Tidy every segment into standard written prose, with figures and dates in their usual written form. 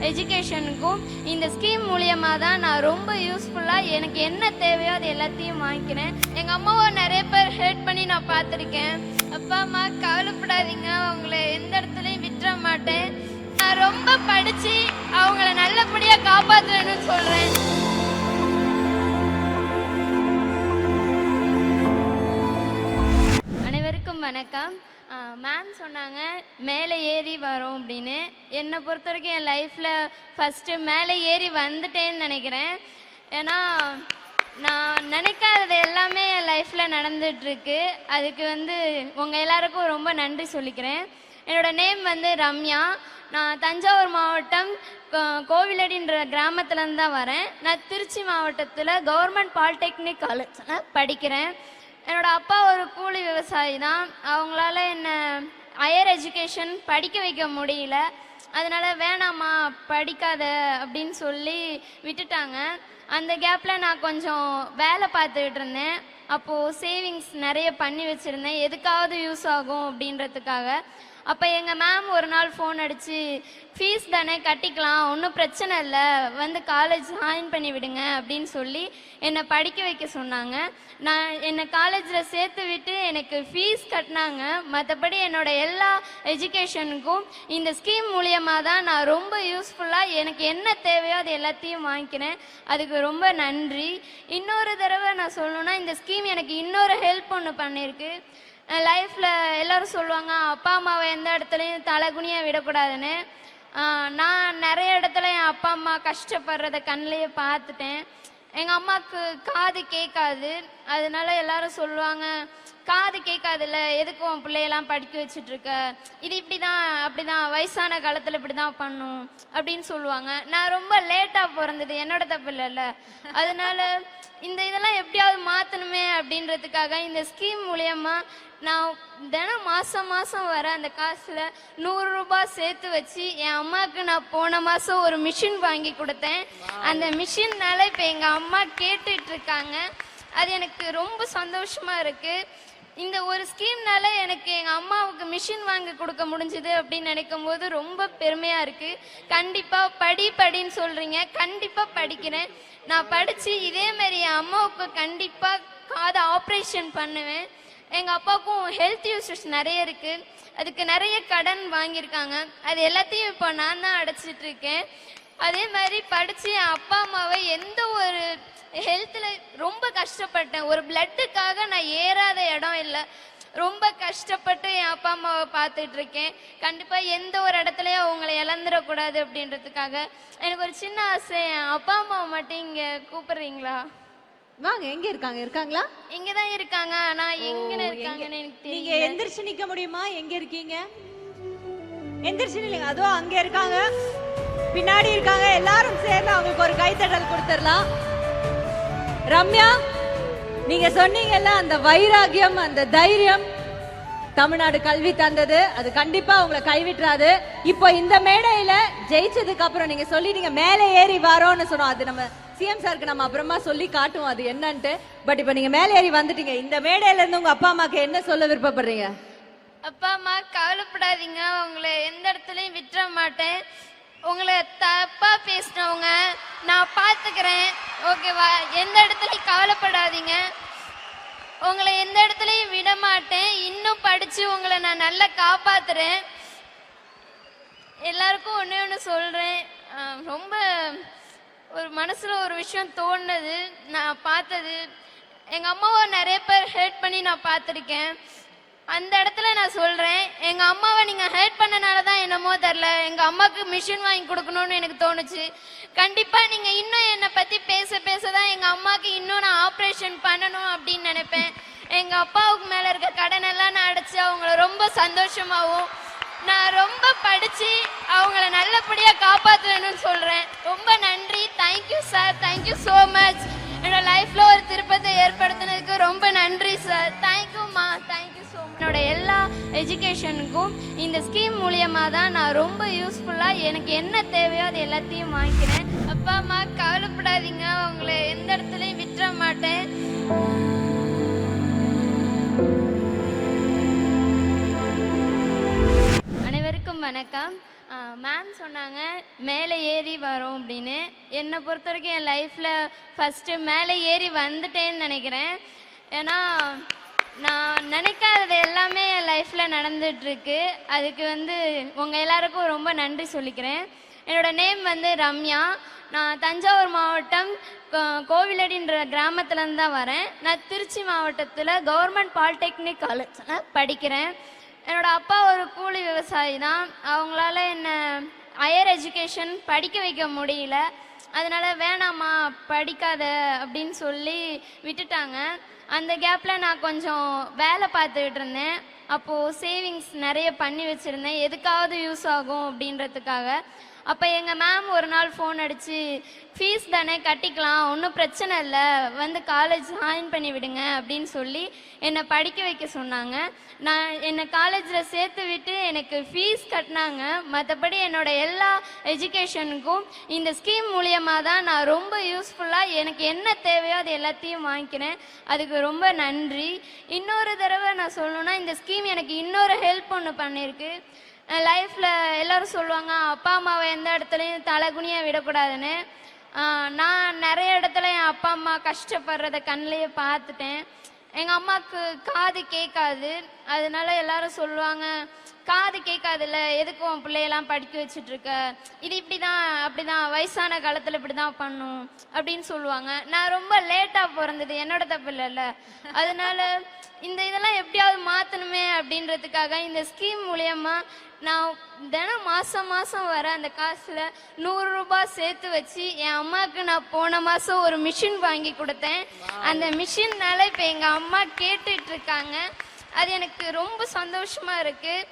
எஜுகேஷனுக்கும் இந்த ஸ்கீம் மூலியமாக தான் நான் ரொம்ப யூஸ்ஃபுல்லாக எனக்கு என்ன தேவையோ அது எல்லாத்தையும் வாங்கிக்கிறேன். எங்கள் அம்மாவை நிறைய பேர் ஹெல்ப் பண்ணி நான் பார்த்துருக்கேன். அப்பா அம்மா கவலைப்படாதீங்க, அவங்கள எந்த இடத்துலையும் விட்டுற மாட்டேன். நான் ரொம்ப படித்து அவங்கள நல்லபடியாக காப்பாற்றுவேன்னு சொல்கிறேன். அனைவருக்கும் வணக்கம். மேம் சொன்னாங்க மேலே ஏறி வரோம் அப்படின்னு. என்னை பொறுத்த வரைக்கும் என் லைஃப்பில் ஃபஸ்ட்டு மேலே ஏறி வந்துட்டேன்னு நினைக்கிறேன். ஏன்னா நான் நினைக்காதது எல்லாமே என் லைஃப்பில் நடந்துகிட்ருக்கு. அதுக்கு உங்கள் எல்லாருக்கும் ரொம்ப நன்றி சொல்லிக்கிறேன். என்னோடய நேம் ரம்யா. நான் தஞ்சாவூர் மாவட்டம் கோவிலடின்ற கிராமத்துலேருந்து தான் வரேன். நான் திருச்சி மாவட்டத்தில் கவர்மெண்ட் பாலிடெக்னிக் காலேஜில் படிக்கிறேன். என்னோடய அப்பா ஒரு கூலி விவசாயி தான். அவங்களால என்னை ஹையர் எஜுகேஷன் படிக்க வைக்க முடியல. அதனால் வேணாம்மா படிக்காத அப்படின்னு சொல்லி விட்டுட்டாங்க. அந்த கேப்பில் நான் கொஞ்சம் வேலை பார்த்துக்கிட்டு இருந்தேன். அப்போது சேவிங்ஸ் நிறைய பண்ணி வச்சுருந்தேன், எதுக்காவது யூஸ் ஆகும் அப்படின்றதுக்காக. அப்போ எங்கள் மேம் ஒரு நாள் ஃபோன் அடித்து, ஃபீஸ் தானே கட்டிக்கலாம், ஒன்றும் பிரச்சனை இல்லை, காலேஜ் ஜாயின் பண்ணி விடுங்க அப்படின்னு சொல்லி என்னை படிக்க வைக்க சொன்னாங்க. நான் என்னை காலேஜில் சேர்த்து விட்டு எனக்கு ஃபீஸ் கட்டினாங்க. மற்றபடி என்னோடய எல்லா எஜுகேஷனுக்கும் இந்த ஸ்கீம் மூலியமாக தான் நான் ரொம்ப யூஸ்ஃபுல்லாக எனக்கு என்ன தேவையோ அது எல்லாத்தையும் வாங்கிக்கிறேன். அதுக்கு ரொம்ப நன்றி. இன்னொரு தடவை நான் சொல்லணுன்னா, இந்த ஸ்கீம் எனக்கு இன்னொரு ஹெல்ப் ஒன்று பண்ணியிருக்கு. லைஃப்பில் எல்லோரும் சொல்லுவாங்க அப்பா அம்மாவை எந்த இடத்துலையும் தலைகுனியாக விடக்கூடாதுன்னு. நான் நிறைய இடத்துல என் அப்பா அம்மா கஷ்டப்படுறத கண்ணிலேயே பார்த்துட்டேன். எங்கள் அம்மாவுக்கு காது கேட்காது. அதனால எல்லாரும் சொல்லுவாங்க, காது கேட்காதுல்ல, எதுக்கும் உன் பிள்ளையெல்லாம் படிக்க வச்சுட்ருக்க, இது இப்படி தான் அப்படி தான், வயசான காலத்தில் இப்படி தான் பண்ணும் அப்படின்னு சொல்லுவாங்க. நான் ரொம்ப லேட்டாக பிறந்தது என்னோட தப்பு இல்லைல்ல. அதனால இதெல்லாம் எப்படியாவது மாற்றணுமே அப்படின்றதுக்காக இந்த ஸ்கீம் மூலயமா நான் தினம் மாதம் வர அந்த காசில் 100 ரூபாய் சேர்த்து வச்சு என் அம்மாவுக்கு நான் போன மாதம் ஒரு மிஷின் வாங்கி கொடுத்தேன். அந்த மிஷின்னால இப்போ எங்கள் அம்மா கேட்டுட்ருக்காங்க. அது எனக்கு ரொம்ப சந்தோஷமாக இருக்குது. இந்த ஒரு ஸ்கீம்னால எனக்கு எங்கள் அம்மாவுக்கு மிஷின் வாங்கி கொடுக்க முடிஞ்சுது அப்படின்னு நினைக்கும் போது ரொம்ப பெருமையாக இருக்குது. கண்டிப்பாக படின்னு சொல்கிறீங்க, கண்டிப்பாக படிக்கிறேன். நான் படித்து இதேமாரி என் அம்மாவுக்கு கண்டிப்பாக காது ஆப்ரேஷன் பண்ணுவேன். எங்கள் அப்பாவுக்கும் ஹெல்த் இஷ்யூஸ் நிறைய இருக்குது. அதுக்கு நிறைய கடன் வாங்கியிருக்காங்க. அது எல்லாத்தையும் இப்போ நான் தான் அடைச்சிட்ருக்கேன். அதே மாதிரி படித்து என் அப்பா அம்மாவை எந்த ஒரு ஹெல்த்தில் ரொம்ப கஷ்டப்பட்டேன். ஒரு பிளட்டுக்காக நான் ஏறாத இடம் இல்லை. ரொம்ப கஷ்டப்பட்டு என் அப்பா அம்மாவை பார்த்துட்ருக்கேன். கண்டிப்பாக எந்த ஒரு இடத்துலையும் அவங்கள இழந்துடக்கூடாது அப்படின்றதுக்காக எனக்கு ஒரு சின்ன ஆசை, என் அப்பா அம்மாவை மட்டும் இங்கே கூப்பிடுறீங்களா? வாங்க. எங்க இருக்காங்களா? இங்கதான் இருக்காங்க. ஆனா எங்க இருக்காங்கன்னு எனக்கு தெரியல. நீங்க எந்திரிச்சு நிக்க முடியுமா? எங்க இருக்கீங்க? எந்திரிச்சு நில்லுங்க. அதோ அங்க இருக்காங்க, பின்னாடி இருக்காங்க. எல்லாரும் சேர்ந்து அவங்களுக்கு ஒரு கைத்தட்டல் கொடுத்துடலாம். ரம்யா, நீங்க சொன்னீங்கல்ல, அந்த வைராகியம், அந்த தைரியம் தமிழ்நாடு கல்வி தந்தது. அது கண்டிப்பா உங்களை கைவிட்டுறாது. இப்போ இந்த மேடையில ஜெயிச்சதுக்கு அப்புறம் நீங்க சொல்லிட்டீங்க மேலே ஏறி வரோன்னு சொன்னோம். அது நம்ம சிஎம் சாருக்கு நம்ம அப்புறமா சொல்லி காட்டுவோம் அது என்னன்ட்டு. பட் இப்போ நீங்க மேலே ஏறி வந்துட்டீங்க. இந்த மேடையில இருந்து உங்க அப்பா அம்மாக்கு என்ன சொல்ல விருப்பப்படுறீங்க? அப்பா அம்மா கவலைப்படாதீங்க, உங்களை எந்த இடத்துலையும் விட்டுற மாட்டேன். உங்களை தப்பா பேசினவங்க நான் பார்த்துக்கிறேன், ஓகேவா? எந்த இடத்துலையும் கவலைப்படாதீங்க. உங்களை எந்த இடத்துலையும் விட மாட்டேன். இன்னும் படித்து உங்களை நான் நல்லா காப்பாத்துறேன். எல்லாருக்கும் ஒன்று சொல்கிறேன். ரொம்ப ஒரு மனசில் ஒரு விஷயம் தோணுது. நான் பார்த்தது, எங்கள் அம்மாவை நிறைய பேர் ஹெல்ப் பண்ணி நான் பார்த்துருக்கேன். அந்த இடத்துல நான் சொல்கிறேன், எங்கள் அம்மாவை நீங்கள் ஹெல்ப் பண்ணனால தான் என்னமோ தெரில, எங்கள் அம்மாவுக்கு மிஷின் வாங்கி கொடுக்கணும்னு எனக்கு தோணுச்சு. கண்டிப்பாக நீங்கள் இன்னும் என்னை பற்றி பேச தான் எங்கள் அம்மாவுக்கு இன்னும் நான் ஆப்ரேஷன் பண்ணணும் அப்படின்னு நினைப்பேன். எங்கள் அப்பாவுக்கு மேலே இருக்க கடனெல்லாம் நான் அடைச்சி அவங்கள ரொம்ப சந்தோஷமாகவும் நான் ரொம்ப படித்து அவங்கள நல்லபடியாக காப்பாற்றுவேன்னு சொல்கிறேன். ரொம்ப நன்றி. Thank you sir, thank you so much. என்னோட லைஃப்பில் ஒரு திருப்பத்தை ஏற்படுத்தினதுக்கு ரொம்ப நன்றி சார். தேங்க்யூம்மா, தேங்க்யூ ஸோ மச். என்னோட எல்லா எஜுகேஷனுக்கும் இந்த ஸ்கீம் மூலியமாக தான் நான் ரொம்ப யூஸ்ஃபுல்லாக எனக்கு என்ன தேவையோ அது எல்லாத்தையும் வாங்கிக்கிறேன். அப்பா அம்மா கவலைப்படாதீங்க, அவங்கள எந்த இடத்துலையும் விட்டுற மாட்டேன். அனைவருக்கும் வணக்கம். மேம் சொன்னாங்க மேலே ஏறி வரோம் அப்படின்னு. என்னை பொறுத்த வரைக்கும் என் லைஃப்பில் ஃபஸ்ட்டு மேலே ஏறி வந்துட்டேன்னு நினைக்கிறேன். ஏன்னா நான் நினைக்காதது எல்லாமே என் லைஃப்பில் நடந்துகிட்ருக்கு. அதுக்கு உங்கள் எல்லாருக்கும் ரொம்ப நன்றி சொல்லிக்கிறேன். என்னோடய நேம் ரம்யா. நான் தஞ்சாவூர் மாவட்டம் கோவிலடின்ற கிராமத்துலேருந்து தான் வரேன். நான் திருச்சி மாவட்டத்தில் கவர்மெண்ட் பாலிடெக்னிக் காலேஜில் படிக்கிறேன். என்னோட அப்பா ஒரு கூலி விவசாயி தான். அவங்களால என்னை ஹையர் எஜுகேஷன் படிக்க வைக்க முடியல. அதனால வேணாம்மா படிக்காத அப்படின்னு சொல்லி விட்டுட்டாங்க. அந்த கேப்பில் நான் கொஞ்சம் வேலை பார்த்துக்கிட்டு இருந்தேன். அப்போது சேவிங்ஸ் நிறைய பண்ணி வச்சுருந்தேன், எதுக்காவது யூஸ் ஆகும் அப்படின்றதுக்காக. அப்போ எங்கள் மேம் ஒரு நாள் ஃபோன் அடித்து, ஃபீஸ் தானே கட்டிக்கலாம், ஒன்றும் பிரச்சனை இல்லை, காலேஜ் ஜாயின் பண்ணி விடுங்க அப்படின்னு சொல்லி என்னை படிக்க வைக்க சொன்னாங்க. நான் என்னை காலேஜில் சேர்த்து விட்டு எனக்கு ஃபீஸ் கட்டினாங்க. மற்றபடி என்னோட எல்லா எஜுகேஷனுக்கும் இந்த ஸ்கீம் மூலியமாக தான் நான் ரொம்ப யூஸ்ஃபுல்லாக எனக்கு என்ன தேவையோ அது எல்லாத்தையும் வாங்கிக்கிறேன். அதுக்கு ரொம்ப நன்றி. இன்னொரு தடவை நான் சொல்லணுன்னா, இந்த ஸ்கீம் எனக்கு இன்னொரு ஹெல்ப் ஒன்று பண்ணியிருக்கு. லைஃப்பில் எல்லோரும் சொல்லுவாங்க அப்பா அம்மாவை எந்த இடத்துலையும் தலைகுனியாக விடக்கூடாதுன்னு. நான் நிறைய இடத்துல என் அப்பா அம்மா கஷ்டப்படுறத கண்ணிலேயே பார்த்துட்டேன். எங்கள் அம்மாவுக்கு காது கேட்காது. அதனால எல்லாரும் சொல்லுவாங்க, காது கேட்காதுல்ல, எதுக்கும் உன் பிள்ளையெல்லாம் படிக்க வச்சுட்ருக்க, இது இப்படி தான் அப்படி தான், வயசான காலத்தில் இப்படி தான் பண்ணும் அப்படின்னு சொல்லுவாங்க. நான் ரொம்ப லேட்டாக பிறந்தது என்னோட தப்பு இல்லைல்ல. அதனால இதெல்லாம் எப்படியாவது மாற்றணுமே அப்படின்றதுக்காக இந்த ஸ்கீம் மூலயமா நான் தினம் மாதம் வர அந்த காசில் 100 ரூபாய் சேர்த்து வச்சு என் அம்மாவுக்கு நான் போன மாதம் ஒரு மிஷின் வாங்கி கொடுத்தேன். அந்த மிஷின்னால இப்போ எங்கள் அம்மா கேட்டுட்ருக்காங்க. அது எனக்கு ரொம்ப சந்தோஷமாக இருக்குது.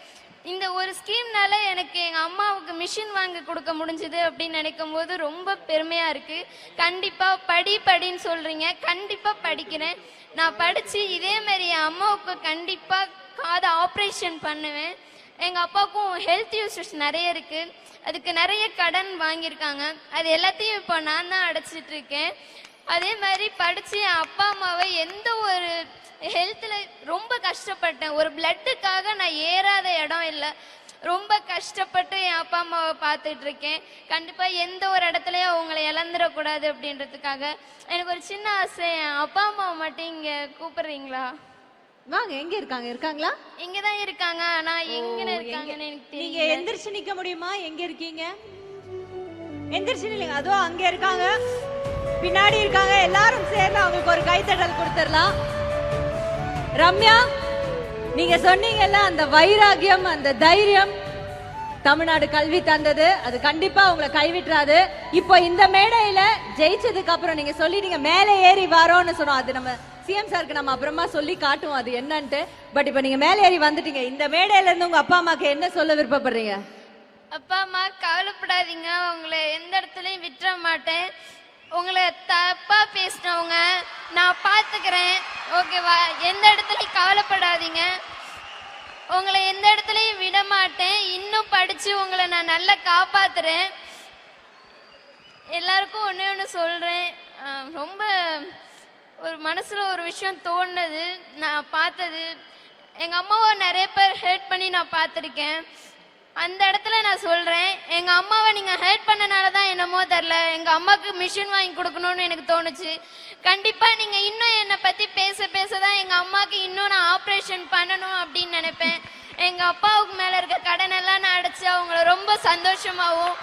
இந்த ஒரு ஸ்கீம்னால எனக்கு எங்கள் அம்மாவுக்கு மிஷின் வாங்கி கொடுக்க முடிஞ்சுது அப்படின்னு நினைக்கும் போது ரொம்ப பெருமையாக இருக்குது. கண்டிப்பாக படின்னு சொல்கிறீங்க, கண்டிப்பாக படிக்கிறேன். நான் படித்து இதேமாரி என் அம்மாவுக்கு கண்டிப்பாக காது ஆப்ரேஷன் பண்ணுவேன். எங்கள் அப்பாவுக்கும் ஹெல்த் இஷ்யூஸ் நிறைய இருக்குது. அதுக்கு நிறைய கடன் வாங்கியிருக்காங்க. அது எல்லாத்தையும் இப்போ நான் தான் அடைச்சிட்ருக்கேன். அதே மாதிரி படித்து என் அப்பா அம்மாவை எந்த ஒரு ஹெல்த்தில் ரொம்ப கஷ்டப்பட்டேன். ஒரு பிளட்டுக்காக நான் ஏறாத இடம் இல்லை. ரொம்ப கஷ்டப்பட்டு என் அப்பா அம்மாவை பார்த்துட்ருக்கேன். கண்டிப்பாக எந்த ஒரு இடத்துலையும் அவங்கள இழந்துடக்கூடாது அப்படின்றதுக்காக எனக்கு ஒரு சின்ன ஆசை, என் அப்பா அம்மாவை மட்டும் இங்கே கூப்பிடுறீங்களா? வாங்க. எங்க இருக்காங்க? இருக்காங்களா? இங்க தான் இருக்காங்க. ஆனா எங்க இருக்காங்கன்னு எனக்கு தெரியல. நீங்க எந்திரச்சு நிக்க முடியுமா? எங்க இருக்கீங்க? எந்திரச்சு நில்லுங்க. அதோ அங்க இருக்காங்க, பின்னாடி இருக்காங்க. எல்லாரும் சேர்ந்து அவங்களுக்கு ஒரு கைத்தட்டல் கொடுத்துடலாம். ரம்யா, நீங்க சொன்னீங்கல்ல அந்த வைராகியம், அந்த தைரியம் தமிழ்நாடு கல்வி தந்தது, அது கண்டிப்பா உங்களை கைவிட்டுறாது. இப்போ இந்த மேடையில ஜெயிச்சதுக்கு அப்புறம் நீங்க சொல்லிட்டீங்க மேலே ஏறி வரோன்னு சொன்னோம். அது நம்ம சிஎம் சாருக்கு நம்ம அப்புறமா சொல்லி காட்டுவோம் அது என்னன்ட்டு. பட் இப்போ நீங்க மேலே ஏறி வந்துட்டீங்க. இந்த மேடையில இருந்து உங்க அப்பா அம்மாக்கு என்ன சொல்ல விருப்பப்படுறீங்க? அப்பா அம்மா கவலைப்படாதீங்க, உங்களை எந்த இடத்துலயும் விட்டுற மாட்டேன். உங்களை தப்பா பேசினவங்க நான் பாத்துக்கிறேன், ஓகேவா? எந்த இடத்துலயும் கவலைப்படாதீங்க, உங்களை எந்த இடத்துலயும் விட மாட்டேன். இன்னும் படிச்சு உங்களை நான் நல்லா காப்பாத்துறேன். எல்லாருக்கும் ஒண்ணு சொல்றேன். ரொம்ப ஒரு மனசுல ஒரு விஷயம் தோணுது, நான் பார்த்தது. எங்க அம்மாவை நிறைய பேர் ஹெல்ப் பண்ணி நான் பார்த்துருக்கேன். அந்த இடத்துல நான் சொல்றேன், எங்க அம்மாவை நீங்க ஹெல்ப் பண்ணனாலதான் என்னமோ தெரியல, எங்க அம்மாவுக்கு மிஷின் வாங்கி கொடுக்கணும்னு எனக்கு தோணுச்சு. கண்டிப்பா நீங்க இன்னும் என்னை பத்தி பேசதான் எங்க அம்மாவுக்கு இன்னும் நான் ஆப்ரேஷன் பண்ணணும் அப்படின்னு நினைப்பேன். எங்க அப்பாவுக்கு மேல இருக்க கடன் எல்லாம் நான் அடைச்சு அவங்கள ரொம்ப சந்தோஷமாவும்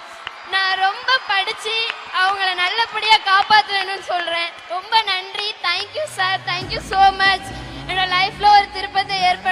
நான் ரொம்ப படிச்சு அவங்கள நல்லபடியா காப்பாற்றுவேன்னு சொல்றேன். ரொம்ப நன்றி. Thank you sir, thank you so much. என்னோட லைஃப்ல ஒரு திருப்பத்தை ஏற்படுத்தி